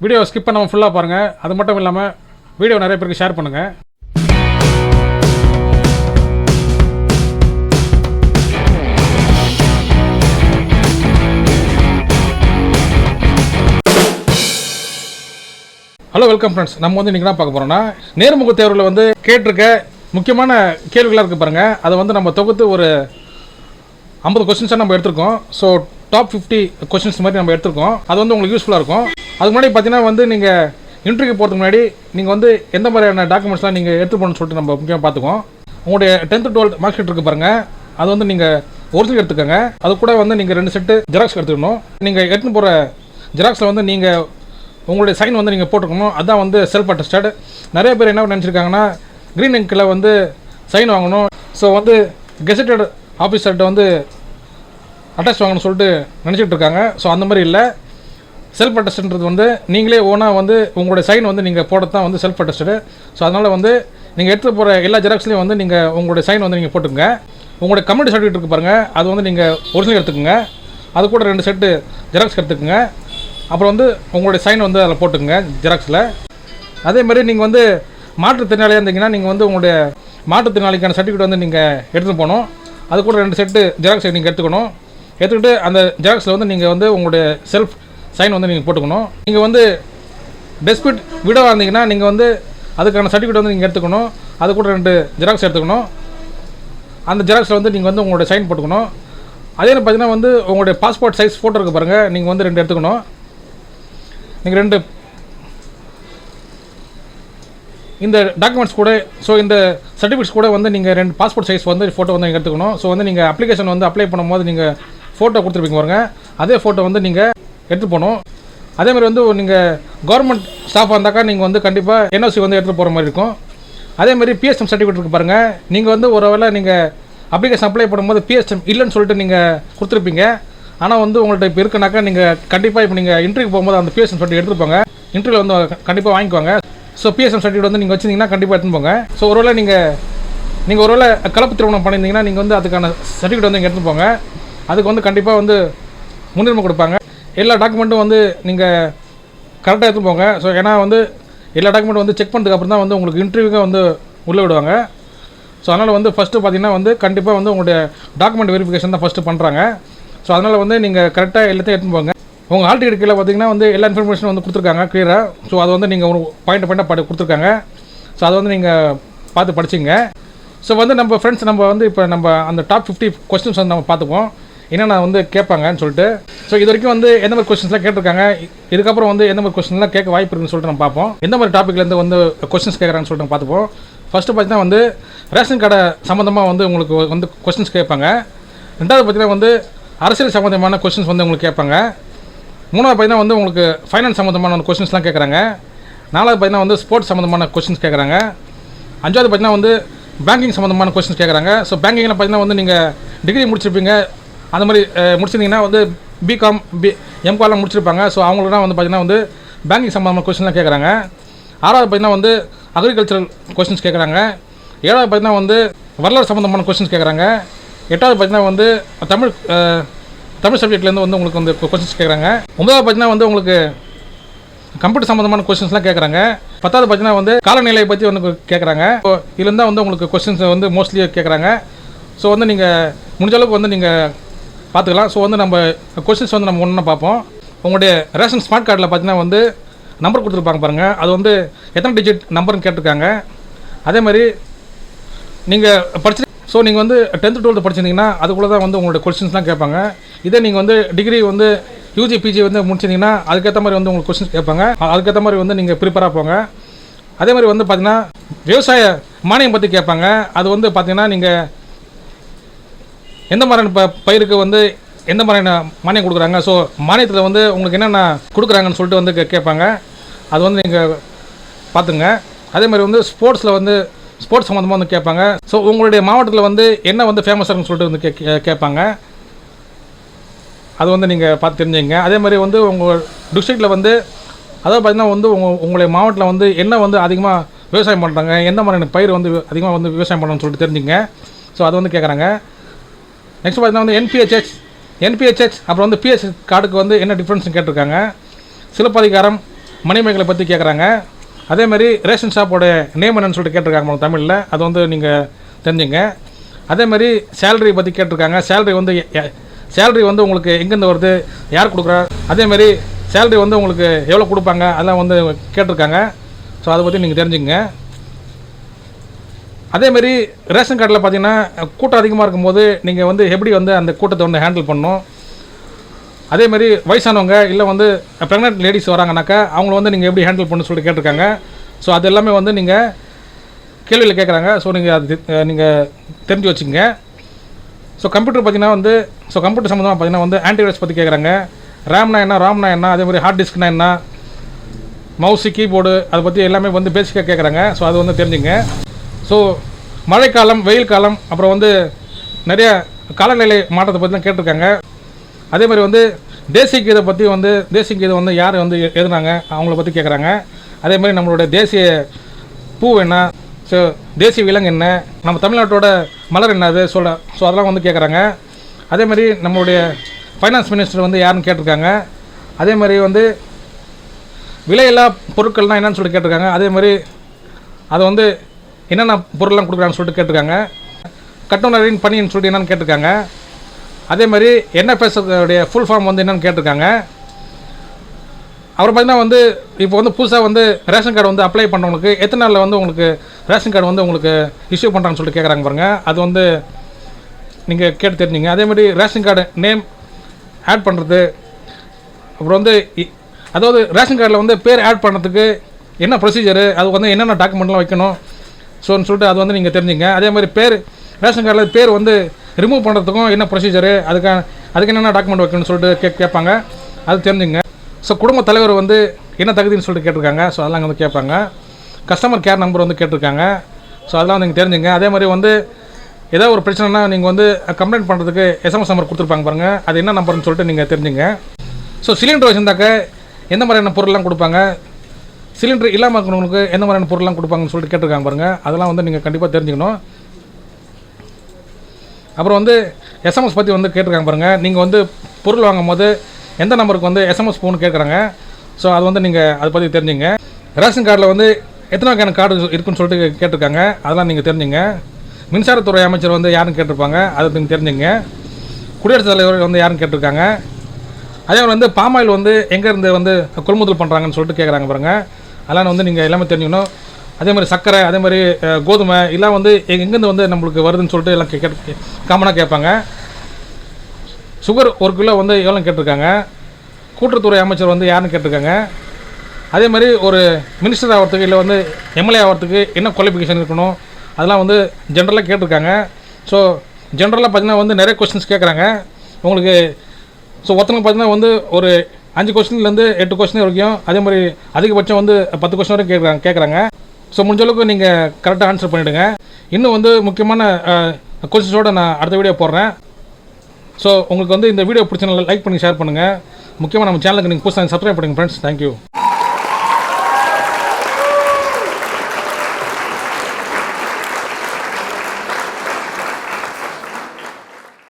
Video skip பண்ணாமல் ஃபுல்லாக பாருங்கள். அது மட்டும் இல்லாமல் வீடியோ நிறைய பேருக்கு ஷேர் பண்ணுங்கள். Hello, welcome friends. நம்ம வந்து இன்றைக்கி என்ன பார்க்க போகிறோம்னா, நேர்முக தேர்வில் வந்து கேட்டிருக்க முக்கியமான கேள்விகளாக இருக்குது பாருங்கள். அதை வந்து நம்ம தொகுத்து ஒரு 50 கொஸ்டின்ஸாக நம்ம எடுத்திருக்கோம். ஸோ டாப் 50 கொஸ்டின்ஸ் மாதிரி நம்ம எடுத்திருக்கோம். அது வந்து உங்களுக்கு யூஸ்ஃபுல்லாக இருக்கும். அதுக்கு முன்னாடி பார்த்தீங்கன்னா வந்து நீங்கள் இன்டர்வியூ போகிறதுக்கு முன்னாடி நீங்கள் வந்து எந்த மாதிரியான டாக்குமெண்ட்ஸ்லாம் நீங்கள் எடுத்து போகணும்னு சொல்லிட்டு நம்ம முக்கியமாக பார்த்துக்கோம். உங்களுடைய 10th 12th மார்க் ஷீட் இருக்குது பாருங்கள். அது வந்து நீங்கள் ஒரிஜினல் எடுத்துக்கோங்க. அது கூட வந்து நீங்கள் 2 செட்டு ஜெராக்ஸ் எடுத்துக்கணும். நீங்கள் எடுத்துன்னு போகிற ஜெராக்ஸில் வந்து நீங்கள் உங்களுடைய சைன் வந்து நீங்கள் போட்டுக்கணும். அதுதான் வந்து செல்ஃப் அட்டஸ்டட். நிறைய பேர் என்ன நினச்சிருக்காங்கன்னா, க்ரீன் இங்கில் வந்து சைன் வாங்கணும், ஸோ வந்து கெசட்டட் ஆஃபீஸர்கிட்ட வந்து அட்டாச் வாங்கணும்னு சொல்லிட்டு நினச்சிட்டு இருக்காங்க. ஸோ அந்த மாதிரி இல்லை. செல்ஃப் அட்டஸ்டன்றது வந்து நீங்களே ஓனாக வந்து உங்களுடைய சைன் வந்து நீங்கள் போடுறது தான் வந்து செல்ஃப் அட்டஸ்டடு. ஸோ அதனால் வந்து நீங்கள் எடுத்து போகிற எல்லா ஜெராக்ஸ்லையும் வந்து நீங்கள் உங்களுடைய சைன் வந்து நீங்கள் போட்டுக்கோங்க. உங்களுடைய கம்யூனிட்டி சர்டிஃபிகேட் இருக்குது பாருங்கள், அது வந்து நீங்கள் ஒரிஜினல் எடுத்துக்கோங்க. அது கூட 2 செட்டு ஜெராக்ஸ் எடுத்துக்கோங்க. அப்புறம் வந்து உங்களுடைய சைன் வந்து அதில் போட்டுக்கோங்க ஜெராக்ஸில். அதேமாதிரி நீங்கள் வந்து மாற்றுத்திறனாளியாக இருந்தீங்கன்னா நீங்கள் வந்து உங்களுடைய மாற்றுத்திறனாளிக்கான சர்டிஃபிகேட் வந்து நீங்கள் எடுத்துகிட்டு போகணும். அது கூட 2 செட்டு ஜெராக்ஸ் நீங்கள் எடுத்துக்கணும். எடுத்துக்கிட்டு அந்த ஜெராக்ஸில் வந்து நீங்கள் வந்து உங்களுடைய செல்ஃப் சைன் வந்து நீங்கள் போட்டுக்கணும். நீங்கள் வந்து டெஸ்பிட் விடவாக இருந்தீங்கன்னா நீங்கள் வந்து அதுக்கான சர்டிஃபிகேட் வந்து நீங்கள் எடுத்துக்கணும். அது கூட 2 ஜெராக்ஸ் எடுத்துக்கணும். அந்த ஜெராக்ஸில் வந்து நீங்கள் வந்து உங்களுடைய சைன் போட்டுக்கணும். அதே பார்த்தீங்கன்னா வந்து உங்களுடைய பாஸ்போர்ட் சைஸ் ஃபோட்டோ இருக்குது பாருங்கள், நீங்கள் வந்து 2 எடுத்துக்கணும். நீங்கள் 2 இந்த டாக்குமெண்ட்ஸ் கூட, ஸோ இந்த சர்டிஃபிகேட்ஸ் கூட வந்து நீங்கள் 2 பாஸ்போர்ட் சைஸ் வந்து ஃபோட்டோ வந்து நீங்கள் எடுத்துக்கணும். ஸோ வந்து நீங்கள் அப்ளிகேஷன் வந்து அப்ளை பண்ணும்போது நீங்கள் ஃபோட்டோ கொடுத்துருப்பீங்க பாருங்க, அதே ஃபோட்டோ வந்து நீங்கள் எடுத்து போகணும். அதேமாதிரி வந்து நீங்கள் கவர்மெண்ட் ஸ்டாஃபாக இருந்தாக்கா நீங்கள் வந்து கண்டிப்பாக என்ஓசி வந்து எடுத்துகிட்டு போகிற மாதிரி இருக்கும். அதேமாதிரி பிஎஸ்எம் சர்டிஃபிகேட் இருக்குது பாருங்கள். நீங்கள் வந்து ஒரு வேளை நீங்கள் அப்ளிகேஷன் அப்ளை பண்ணும்போது பிஎஸ்எம் இல்லைன்னு சொல்லிட்டு நீங்கள் கொடுத்துருப்பீங்க. ஆனால் வந்து உங்கள்கிட்ட இப்போ இருக்குனாக்கா நீங்கள் கண்டிப்பாக இப்போ நீங்கள் இன்டர்வியூ போகும்போது அந்த பிஎஸ்எம் சர்டிஃபிகேட் எடுத்துப்பாங்க. இன்டர்வியூ வந்து கண்டிப்பாக வாங்கிக்குவாங்க. ஸோ பிஎஸ்எம் சர்டிஃபிகேட் வந்து நீங்கள் வச்சிருந்தீங்கன்னா கண்டிப்பாக எடுத்துன்னு போங்க. ஸோ ஒருவேளை நீங்கள் ஒருவேளை கலப்பு திருமணம் பண்ணியிருந்தீங்கன்னா நீங்கள் வந்து அதுக்கான சர்டிஃபிகேட் வந்து எடுத்துன்னு போங்க. அதுக்கு வந்து கண்டிப்பாக வந்து முன்னுரிமை கொடுப்பாங்க. எல்லா டாக்குமெண்ட்டும் வந்து நீங்கள் கரெக்டாக எடுத்துன்னு போங்க. ஸோ ஏன்னா வந்து எல்லா டாக்குமெண்ட்டும் வந்து செக் பண்ணதுக்கப்புறம் தான் வந்து உங்களுக்கு இன்டர்வியூக்கு வந்து உள்ளே விடுவாங்க. ஸோ அதனால் வந்து ஃபஸ்ட்டு பார்த்தீங்கன்னா வந்து கண்டிப்பாக வந்து உங்களுடைய டாக்குமெண்ட் வெரிஃபிகேஷன் தான் ஃபஸ்ட்டு பண்ணுறாங்க. ஸோ அதனால் வந்து நீங்கள் கரெக்டாக எல்லாத்தையும் எடுத்துன்னு போங்க. உங்கள் ஹால் டிக்கெட் கீழே பார்த்தீங்கன்னா வந்து எல்லா இன்ஃபர்மேஷனும் வந்து கொடுத்துருக்காங்க கிளியராக. ஸோ அது வந்து நீங்கள் ஒரு பாயிண்ட் கொடுத்துருக்காங்க. ஸோ அதை வந்து நீங்கள் பார்த்து படிச்சிங்க. ஸோ வந்து நம்ம ஃப்ரெண்ட்ஸ் நம்ம வந்து இப்போ நம்ம அந்த டாப் 50 கொஸ்டின்ஸ் வந்து நம்ம பார்த்துப்போம், என்னென்ன வந்து கேட்பாங்கன்னு சொல்லிட்டு. ஸோ இது வரைக்கும் வந்து எந்த மாதிரி கொஸ்டின்ஸ்லாம் கேட்டிருக்காங்க, இதுக்கப்புறம் வந்து எந்த மாதிரி கொஸ்டின்லாம் கேட்க வாய்ப்பு இருக்குன்னு சொல்லிட்டு நம்ம பார்ப்போம். எந்த மாதிரி டாப்பிக்லேருந்து வந்து கொஸ்டின்ஸ் கேட்குறாங்கன்னு சொல்லிட்டு நம்ம பார்த்துப்போம். ஃபஸ்ட்டு பார்த்தீங்கன்னா வந்து ரேஷன் கார்டை சம்மந்தமாக வந்து உங்களுக்கு வந்து கொஸ்டின்ஸ் கேட்பாங்க. 2வது பார்த்தீங்கன்னா வந்து அரசியல் சம்மந்தமான கொஸ்டின்ஸ் வந்து உங்களுக்கு கேட்பாங்க. 3வது பார்த்தீங்கன்னா வந்து உங்களுக்கு ஃபைனான்ஸ் சம்மந்தமான கொஸ்டின்ஸ்லாம் கேட்குறாங்க. 4வது பார்த்தீங்கன்னா வந்து ஸ்போர்ட்ஸ் சம்மந்தமான கொஸ்டின்ஸ் கேட்குறாங்க. 5வது பார்த்தீங்கன்னா வந்து பேங்கிங் சம்மந்தமான கொஸ்டின்ஸ் கேட்குறாங்க. ஸோ பேங்கிங்கில் பார்த்தீங்கன்னா வந்து நீங்கள் டிகிரி முடிச்சிருப்பீங்க, அந்த மாதிரி முடிச்சிருந்தீங்கன்னா வந்து பிகாம் எம்காலாம் முடிச்சிருப்பாங்க. ஸோ அவங்களுக்குலாம் வந்து பார்த்தீங்கன்னா வந்து பேங்கிங் சம்மந்தமான கொஸ்டின்லாம் கேட்குறாங்க. 6வது பார்த்தீங்கன்னா வந்து அக்ரிகல்ச்சரல் கொஸ்டின்ஸ் கேட்குறாங்க. 7வது பார்த்தீங்கன்னா வந்து வரலாறு சம்மந்தமான கொஸ்டின்ஸ் கேட்குறாங்க. 8வது பார்த்தீங்கன்னா வந்து தமிழ் சப்ஜெக்ட்லேருந்து வந்து உங்களுக்கு வந்து கொஸ்டின்ஸ் கேட்குறாங்க. 9வது பார்த்தீங்கன்னா வந்து உங்களுக்கு கம்ப்யூட்டர் சம்மந்தமான கொஸ்டின்ஸ்லாம் கேட்குறாங்க. 10வது பார்த்தீங்கன்னா வந்து காலநிலையை பற்றி வந்து கேட்குறாங்க. ஸோ இதுலேருந்து வந்து உங்களுக்கு கொஸ்டின்ஸ் வந்து மோஸ்ட்லி கேட்குறாங்க. ஸோ வந்து நீங்கள் முடிஞ்ச அளவுக்கு வந்து நீங்கள் பார்த்துக்கலாம். ஸோ வந்து நம்ம கொஸ்டின்ஸ் வந்து நம்ம ஒன்று பார்ப்போம். உங்களுடைய ரேஷன் ஸ்மார்ட் கார்டில் பார்த்தீங்கன்னா வந்து நம்பர் கொடுத்துருப்பாங்க பாருங்கள், அது வந்து எத்தனை டிஜிட் நம்பர்னு கேட்டிருக்காங்க. அதே மாதிரி நீங்கள் படிச்சு ஸோ நீங்கள் வந்து 10th 12th படிச்சிருந்தீங்கன்னா அதுக்குள்ளே தான் வந்து உங்களுடைய கொஸ்டின்ஸ்லாம் கேட்பாங்க. இதே நீங்கள் வந்து டிகிரி வந்து யூஜி பிஜி வந்து முடிச்சிருந்தீங்கன்னா அதுக்கேற்ற மாதிரி வந்து உங்களுக்கு கொஸ்டின்ஸ் கேட்பாங்க. அதுக்கேற்ற மாதிரி வந்து நீங்கள் ப்ரிப்பேராக போங்க. அதே மாதிரி வந்து பார்த்தீங்கன்னா விவசாய மானியம் பற்றி கேட்பாங்க. அது வந்து பார்த்தீங்கன்னா நீங்கள் எந்த மாதிரியான பயிருக்கு வந்து எந்த மாதிரியான மானியம் கொடுக்குறாங்க, ஸோ மானியத்தில் வந்து உங்களுக்கு என்னென்ன கொடுக்குறாங்கன்னு சொல்லிட்டு வந்து கேட்பாங்க. அது வந்து நீங்கள் பார்த்துங்க. அதே மாதிரி வந்து ஸ்போர்ட்ஸில் வந்து ஸ்போர்ட்ஸ் சம்மந்தமாக வந்து கேட்பாங்க. ஸோ உங்களுடைய மாவட்டத்தில் வந்து என்ன வந்து ஃபேமஸாக இருக்குன்னு சொல்லிட்டு வந்து கேட்பாங்க. அது வந்து நீங்கள் பார்த்து தெரிஞ்சுங்க. அதே மாதிரி வந்து உங்கள் டிஸ்ட்ரிக்டில் வந்து அதாவது பார்த்தீங்கன்னா வந்து உங்களுடைய மாவட்டத்தில் வந்து என்ன வந்து அதிகமாக விவசாயம் பண்ணுறாங்க, எந்த மாதிரியான பயிர் வந்து அதிகமாக வந்து விவசாயம் பண்ணணும்னு சொல்லிட்டு தெரிஞ்சுங்க. ஸோ அது வந்து கேட்குறாங்க. நெக்ஸ்ட் பார்த்தீங்கன்னா வந்து என்பிஹெச் அப்புறம் வந்து பிஹெச் கார்டுக்கு வந்து என்ன டிஃப்ரென்ஸ்னு கேட்டிருக்காங்க. சிலப்பதிகாரம் மணிமேகலை பற்றி கேட்குறாங்க. அதே மாதிரி ரேஷன் ஷாப்போட நேம் என்னன்னு சொல்லிட்டு கேட்டிருக்காங்க தமிழில், அது வந்து நீங்கள் தெரிஞ்சுங்க. அதே மாதிரி சேலரி பற்றி கேட்டிருக்காங்க. சேலரி வந்து உங்களுக்கு எங்கேருந்து வருது, யார் கொடுக்குறா, அதே மாதிரி சேலரி வந்து உங்களுக்கு எவ்வளோ கொடுப்பாங்க, அதெல்லாம் வந்து கேட்டிருக்காங்க. ஸோ அதை பற்றி நீங்கள் தெரிஞ்சுங்க. அதேமாரி ரேஷன் கார்டில் பார்த்தீங்கன்னா கூட்டம் அதிகமாக இருக்கும்போது நீங்கள் வந்து எப்படி வந்து அந்த கூட்டத்தை வந்து ஹேண்டில் பண்ணணும். அதேமாதிரி வயசானவங்க இல்லை வந்து ப்ரெக்னென்ட் லேடிஸ் வராங்கனாக்கா அவங்கள வந்து நீங்கள் எப்படி ஹேண்டில் பண்ணணும்னு சொல்லிட்டு கேட்டிருக்காங்க. ஸோ அது எல்லாமே வந்து நீங்கள் கேள்வியில் கேட்குறாங்க. ஸோ நீங்கள் அது நீங்கள் தெரிஞ்சு வச்சுக்கோங்க. ஸோ கம்ப்யூட்டர் பார்த்தீங்கன்னா கம்ப்யூட்டர் சம்மந்தமாக பார்த்தீங்கன்னா வந்து ஆன்டிவைரஸ் பற்றி கேட்குறாங்க. ரேம்னா என்ன, அதே மாதிரி ஹார்ட் டிஸ்க்னா என்ன, மவுஸு கீபோர்டு அதை பற்றி எல்லாமே வந்து பேசிக்காக கேட்குறாங்க. ஸோ அது வந்து தெரிஞ்சுங்க. ஸோ மழைக்காலம், வெயில் காலம், அப்புறம் வந்து நிறைய காலநிலை மாற்றத்தை பற்றி தான் கேட்டிருக்காங்க. அதே மாதிரி வந்து தேசிய கீதை வந்து யார் வந்து எழுதுனாங்க அவங்கள பற்றி கேட்குறாங்க. அதே மாதிரி நம்மளோட தேசிய பூ என்ன, ஸோ தேசிய விலங்கு என்ன, நம்ம தமிழ்நாட்டோட மலர் என்னது ஸோ அதெல்லாம் வந்து கேட்குறாங்க. அதே மாதிரி நம்மளுடைய ஃபைனான்ஸ் மினிஸ்டர் வந்து யாருன்னு கேட்டிருக்காங்க. அதே மாதிரி வந்து விலையில்லா பொருட்கள்னால் என்னன்னு சொல்லிட்டு கேட்டிருக்காங்க. அதே மாதிரி அதை வந்து என்னென்ன பொருள்லாம் கொடுக்குறான்னு சொல்லிட்டு கேட்டிருக்காங்க. கட்டுநரின் பணின்னு சொல்லிட்டு என்னென்னு கேட்டிருக்காங்க. அதே மாதிரி NFSடைய ஃபுல் ஃபார்ம் வந்து என்னென்னு கேட்டிருக்காங்க. அப்புறம் பார்த்தீங்கன்னா வந்து இப்போ வந்து புதுசாக வந்து ரேஷன் கார்டு வந்து அப்ளை பண்ணுறவங்களுக்கு எத்தனை நாளில் வந்து உங்களுக்கு ரேஷன் கார்டு வந்து உங்களுக்கு இஷ்யூ பண்ணுறாங்கன்னு சொல்லிட்டு கேட்குறாங்க பாருங்கள். அது வந்து நீங்கள் கேட்டு தெரிஞ்சுங்க. அதே மாதிரி ரேஷன் கார்டு நேம் ஆட் பண்ணுறது, அப்புறம் வந்து அதாவது ரேஷன் கார்டில் வந்து பேர் ஆட் பண்ணுறதுக்கு என்ன ப்ரொசீஜரு, அது வந்து என்னென்ன டாக்குமெண்ட்லாம் வைக்கணும் ஸோன்னு சொல்லிட்டு அது வந்து நீங்கள் தெரிஞ்சுங்க. அதே மாதிரி ரேஷன் கார்டில் பேர் வந்து ரிமூவ் பண்ணுறதுக்கும் என்ன ப்ரொசீஜரு, அதுக்கு என்னென்ன டாக்குமெண்ட் வைக்கணும்னு சொல்லிட்டு கேட்பாங்க. அது தெரிஞ்சுங்க. ஸோ குடும்ப தலைவர் வந்து என்ன தகுதின்னு சொல்லிட்டு கேட்டிருக்காங்க. ஸோ அதெல்லாம் வந்து கேட்பாங்க. கஸ்டமர் கேர் நம்பர் வந்து கேட்டிருக்காங்க. ஸோ அதெல்லாம் நீங்கள் தெரிஞ்சுங்க. அதே மாதிரி வந்து ஏதாவது ஒரு பிரச்சனைனா நீங்கள் வந்து கம்ப்ளைண்ட் பண்ணுறதுக்கு SMS நம்பர் கொடுத்துருப்பாங்க பாருங்கள், அது என்ன நம்பர்னு சொல்லிட்டு நீங்கள் தெரிஞ்சுங்க. ஸோ சிலிண்டர் வச்சுருந்தாக்க எந்த மாதிரியான பொருள்லாம் கொடுப்பாங்க, சிலிண்டர் இல்லாமல் இருக்கிறவங்களுக்கு எந்த மாதிரியான பொருள்லாம் கொடுப்பாங்கன்னு சொல்லிட்டு கேட்டிருக்காங்க பாருங்கள். அதெல்லாம் வந்து நீங்கள் கண்டிப்பாக தெரிஞ்சுக்கணும். அப்புறம் வந்து SMS பற்றி வந்து கேட்டிருக்காங்க பாருங்கள். நீங்கள் வந்து பொருள் வாங்கும் போது எந்த நம்பருக்கு வந்து SMS போகணும்னு கேட்குறாங்க. ஸோ அது வந்து நீங்கள் அதை பற்றி தெரிஞ்சுங்க. ரேஷன் கார்டில் வந்து எத்தனை வகையான கார்டு இருக்குன்னு சொல்லிட்டு கேட்டிருக்காங்க. அதெல்லாம் நீங்கள் தெரிஞ்சுங்க. மின்சாரத்துறை அமைச்சர் வந்து யாருன்னு கேட்டிருப்பாங்க, அதை நீங்கள் தெரிஞ்சுங்க. குடியரசுத் தலைவர் வந்து யாருன்னு கேட்டிருக்காங்க. அதே மாதிரி வந்து பாமாயில் வந்து எங்கேருந்து வந்து கொள்முதல் பண்ணுறாங்கன்னு சொல்லிட்டு கேட்குறாங்க பாருங்கள். அதெல்லாம் வந்து நீங்கள் எல்லாமே தெரிஞ்சுக்கணும். அதே மாதிரி சர்க்கரை, அதே மாதிரி கோதுமை எல்லாம் வந்து எங்கேருந்து வந்து நம்மளுக்கு வருதுன்னு சொல்லிட்டு எல்லாம் காமனாக கேட்பாங்க. சுகர் 1 கிலோ வந்து எவ்வளோ கேட்டிருக்காங்க. கூட்டுறவுத்துறை அமைச்சர் வந்து யாருன்னு கேட்டிருக்காங்க. அதே மாதிரி ஒரு மினிஸ்டர் ஆகிறதுக்கு இல்லை வந்து MLA ஆகிறதுக்கு என்ன குவாலிஃபிகேஷன் இருக்கணும், அதெல்லாம் வந்து ஜென்ரலாக கேட்டிருக்காங்க. ஸோ ஜென்ரலாக பார்த்தீங்கன்னா வந்து நிறைய கொஸ்டின்ஸ் கேட்குறாங்க உங்களுக்கு. ஸோ ஒருத்தவங்க பார்த்தீங்கன்னா வந்து ஒரு 5 கொஸ்டின்லேருந்து 8 கொஸ்டின் வரைக்கும், அதே மாதிரி அதிகபட்சம் வந்து 10 கொஸ்டின் வரைக்கும் கேட்குறாங்க. ஸோ முடிஞ்சளவுக்கு நீங்கள் கரெக்டாக ஆன்சர் பண்ணிவிடுங்க. இன்னும் வந்து முக்கியமான கொஸ்டின்ஸோடு நான் அடுத்த வீடியோ போடுறேன். ஸோ உங்களுக்கு வந்து இந்த வீடியோ பிடிச்சனால லைக் பண்ணி ஷேர் பண்ணுங்கள். முக்கியமாக நம்ம சேனலுக்கு நீங்கள் புதுசாக சப்ஸ்கிரைப் பண்ணுங்கள் ஃப்ரெண்ட்ஸ். தேங்க்யூ.